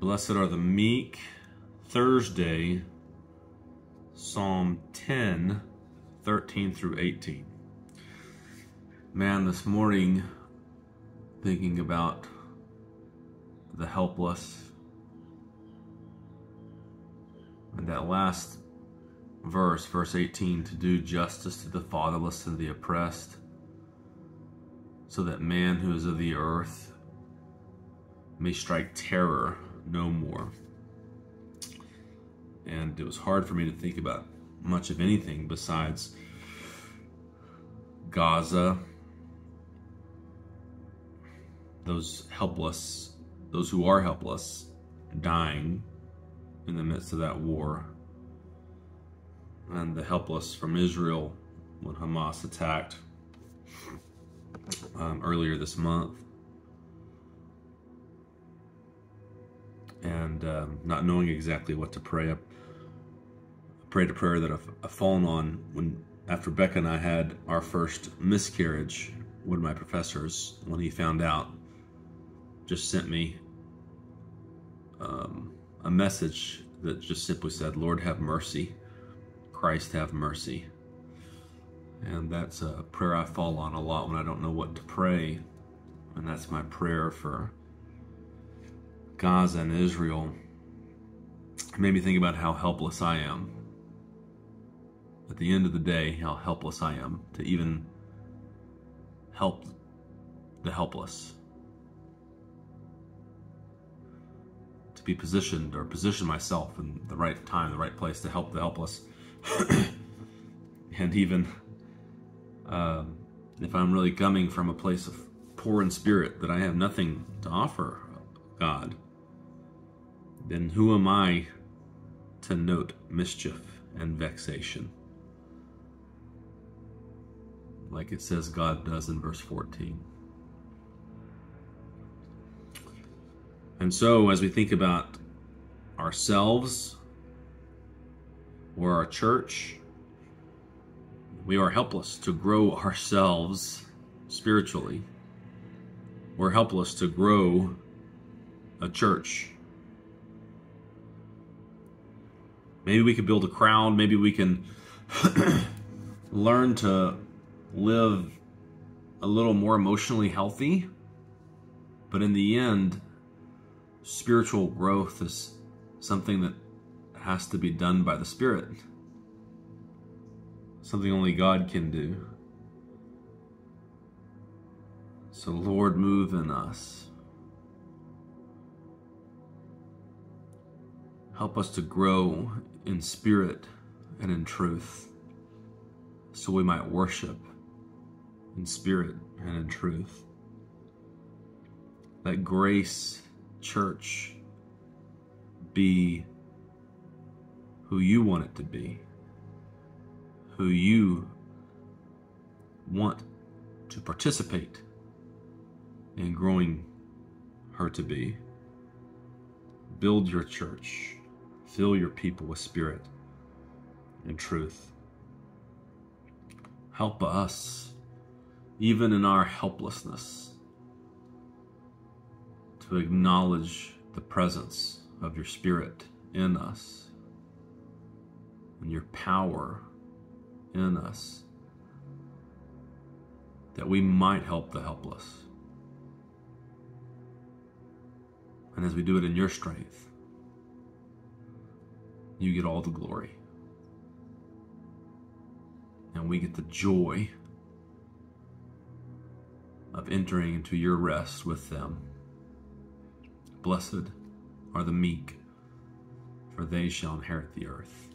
Blessed are the meek. Thursday, Psalm 10, 13 through 18. Man, this morning, thinking about the helpless, and that last verse, verse 18, to do justice to the fatherless and the oppressed, so that man who is of the earth may strike terror no more. And it was hard for me to think about much of anything besides Gaza, those helpless, those who are helpless, dying in the midst of that war, and the helpless from Israel when Hamas attacked earlier this month, and not knowing exactly what to pray. I prayed a prayer that I've fallen on when, after Becca and I had our first miscarriage. One of my professors, when he found out, just sent me a message that just simply said, "Lord, have mercy. Christ, have mercy." And that's a prayer I fall on a lot when I don't know what to pray. And that's my prayer for Gaza and Israel. It made me think about how helpless I am. At the end of the day, how helpless I am to even help the helpless. To be positioned or position myself in the right time, the right place to help the helpless. And even if I'm really coming from a place of poor in spirit, that I have nothing to offer God, then who am I to note mischief and vexation, like it says God does in verse 14? And so as we think about ourselves or our church, we are helpless to grow ourselves spiritually. We're helpless to grow a church. Maybe we could build a crowd. Maybe we can learn to live a little more emotionally healthy. But in the end, spiritual growth is something that has to be done by the Spirit. Something only God can do. So Lord, move in us. Help us to grow in spirit and in truth, so we might worship in spirit and in truth. Let Grace Church be who you want it to be, who you want to participate in growing her to be. Build your church. Fill your people with spirit and truth. Help us, even in our helplessness, to acknowledge the presence of your Spirit in us and your power in us, that we might help the helpless. And as we do it in your strength, you get all the glory. And we get the joy of entering into your rest with them. Blessed are the meek, for they shall inherit the earth.